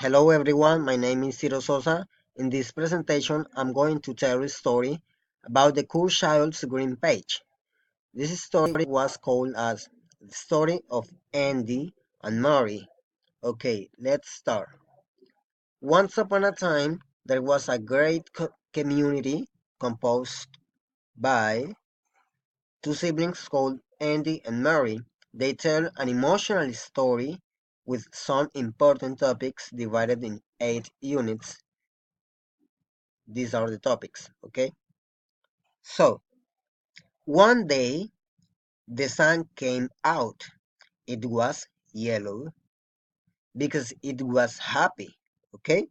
Hello everyone, my name is Ciro Sosa. In this presentation, I'm going to tell a story about the Cool Child's Green Page. This story was called as the story of Andy and Mary. Okay, let's start. Once upon a time, there was a great community composed by two siblings called Andy and Mary. They tell an emotional story with some important topics divided in 8 units. These are the topics, okay? So, one day the sun came out. It was yellow because it was happy, okay?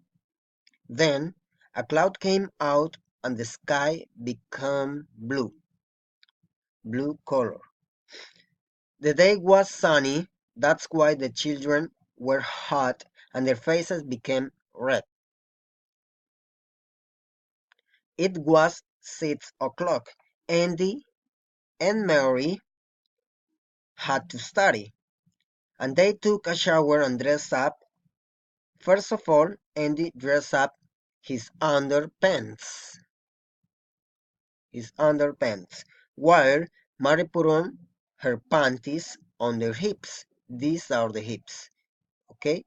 Then a cloud came out and the sky became blue color. The day was sunny, that's why the children were hot and their faces became red. It was 6 o'clock. Andy and Mary had to study. And they took a shower and dressed up. First of all, Andy dressed up his underpants, his underpants, while Mary put on her panties on their hips. These are the hips, okay?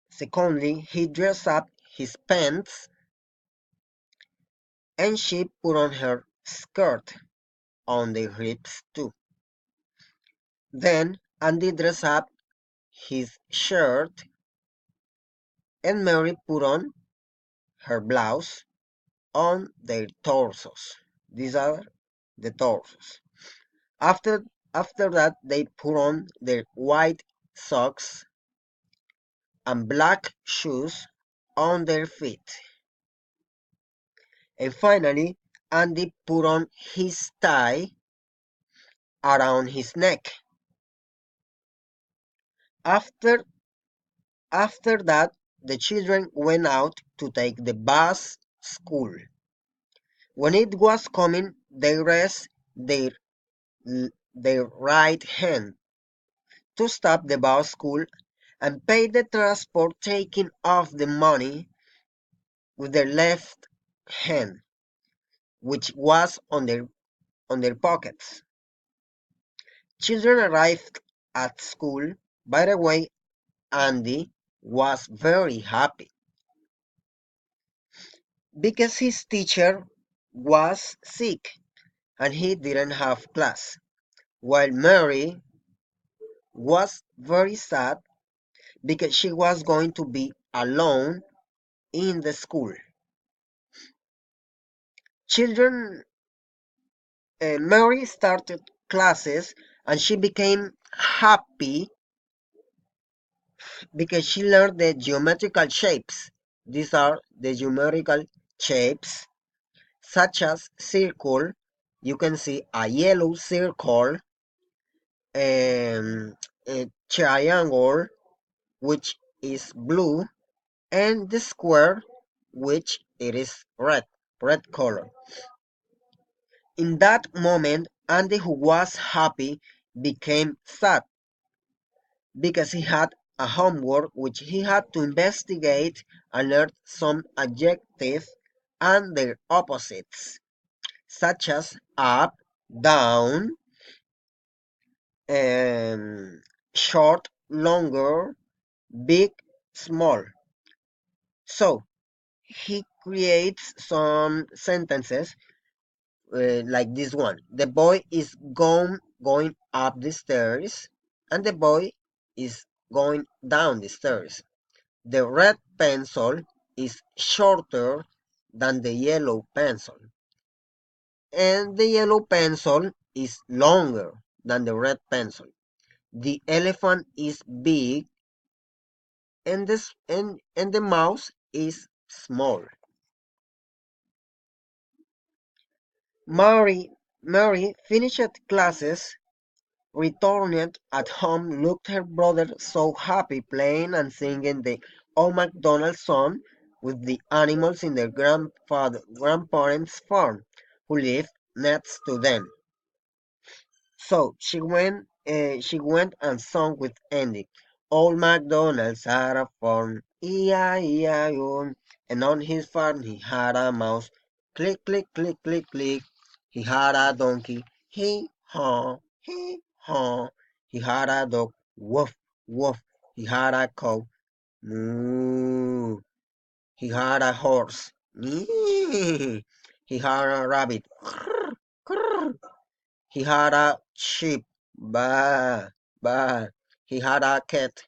Secondly, he dressed up his pants and she put on her skirt on their hips too. Then Andy dressed up his shirt and Mary put on her blouse on their torsos. These are the torsos. After after that, they put on their white socks and black shoes on their feet. And finally, Andy put on his tie around his neck. After after that, the children went out to take the bus school. When it was coming, they raised their right hand to stop the bus school and pay the transport, taking off the money with their left hand, which was on their pockets. Children arrived at school. By the way, Andy was very happy because his teacher was sick and he didn't have class, while Mary was very sad because she was going to be alone in the school. Children Mary started classes and she became happy because she learned the geometrical shapes. These are the geometrical shapes, such as circle. You can see a yellow circle, a triangle, which is blue, and the square, which it is red color. In that moment, Andy, who was happy, became sad because he had a homework which he had to investigate and learn some adjectives and their opposites, such as up, down, short, longer, big, small. So he creates some sentences like this one. The boy is going up the stairs, and the boy is going down the stairs. The red pencil is shorter than the yellow pencil, and the yellow pencil is longer than the red pencil. The elephant is big, and the mouse is small. Mary finished classes, returned at home, looked her brother so happy playing and singing the Old MacDonald song with the animals in their grandparents' farm, who lived next to them. So she went and sung with Andy. Old MacDonald's had a farm, E-I-E-I-O, and on his farm he had a mouse. Click, click, click, click, click. He had a donkey, hee-haw, hee-haw. He had a dog, woof, woof. He had a cow, moo. He had a horse, nee. He had a rabbit, krr, krr. He had a sheep, ba, ba. He had a cat,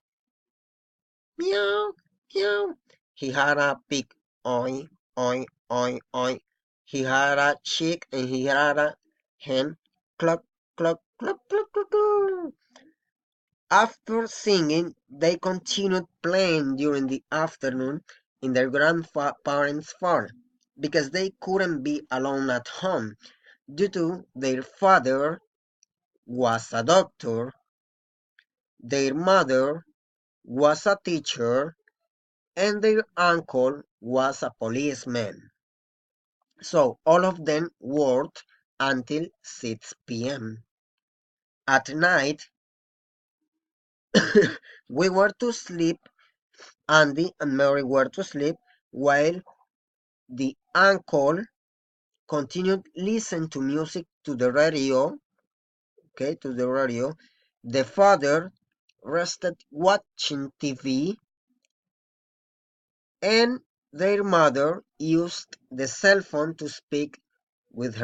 meow, meow. He had a pig, oi, oi, oi, oi. He had a chick and he had a hen, cluck, cluck, cluck, cluck, cluck, cluck. After singing, they continued playing during the afternoon in their grandparents' farm because they couldn't be alone at home due to their father was a doctor, their mother was a teacher, and their uncle was a policeman. So all of them worked until 6 p.m. At night, we were to sleep, Andy and Mary were to sleep, while the uncle continued listening to music to the radio, okay, to the radio. The father rested watching TV, and their mother used the cell phone to speak with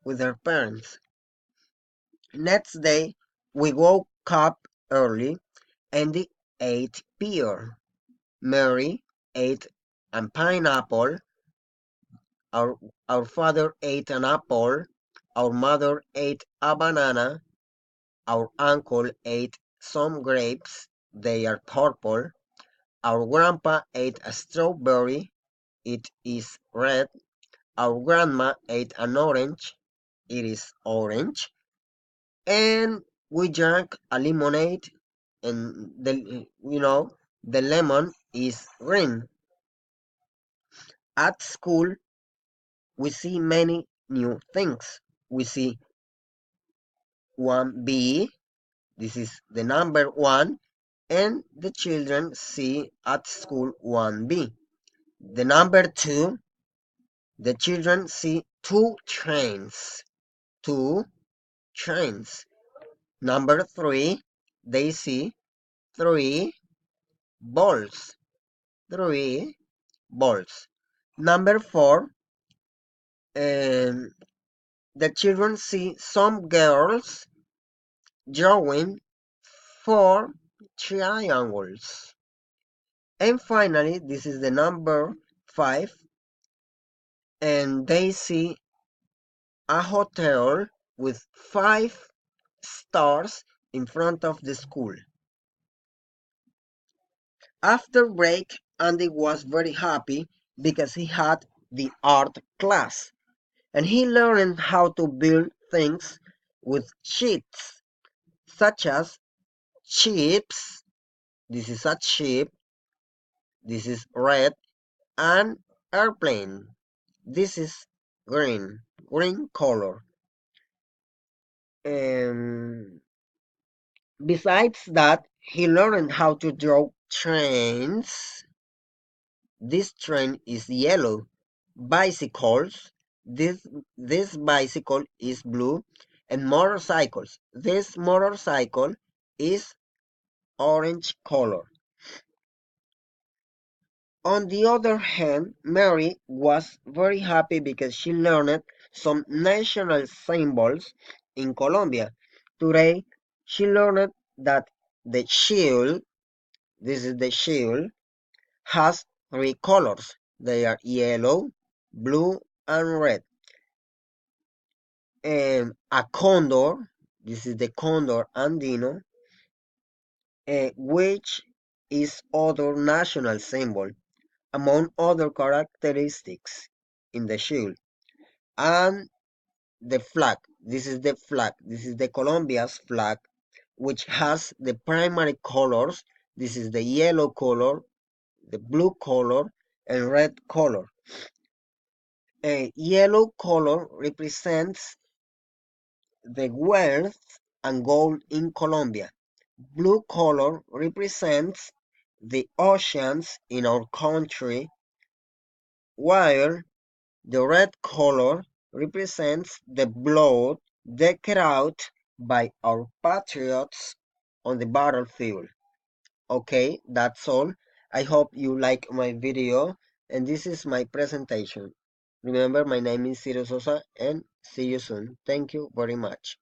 with her parents. Next day, we woke up early and ate pear. Mary ate a pineapple. Our, our father ate an apple. Our mother ate a banana. Our uncle ate some grapes. They are purple. Our grandpa ate a strawberry. It is red. Our grandma ate an orange. It is orange. And we drank a lemonade, and the lemon is green. At school, we see many new things. We see 1B, this is the number 1, and the children see at school 1B. The number 2, the children see 2 trains. 2 trains. Number 3, they see 3 balls. 3 balls. Number 4, um, the children see some girls drawing 4 triangles. And finally, this is the number 5, and they see a hotel with 5 stars in front of the school. After break, Andy was very happy because he had the art class and he learned how to build things with sheets, such as ships. This is a ship, this is red, and airplane. This is green color. Um, Besides that, he learned how to draw trains. This train is yellow. Bicycles. This bicycle is blue. And motorcycles. This motorcycle is orange color. On the other hand, Mary was very happy because she learned some national symbols in Colombia. Today, she learned that the shield, this is the shield, has 3 colors. They are yellow, blue, and red. And a condor, this is the condor andino, which is other national symbol, among other characteristics in the shield. And the flag, this is the flag, this is the Colombia's flag, which has the primary colors. This is the yellow color, the blue color, and red color. A yellow color represents the wealth and gold in Colombia. Blue color represents the oceans in our country, while the red color represents the blood decked out by our patriots on the battlefield. Okay, that's all. I hope you like my video, and this is my presentation. Remember, my name is Ciro Sosa, and see you soon. Thank you very much.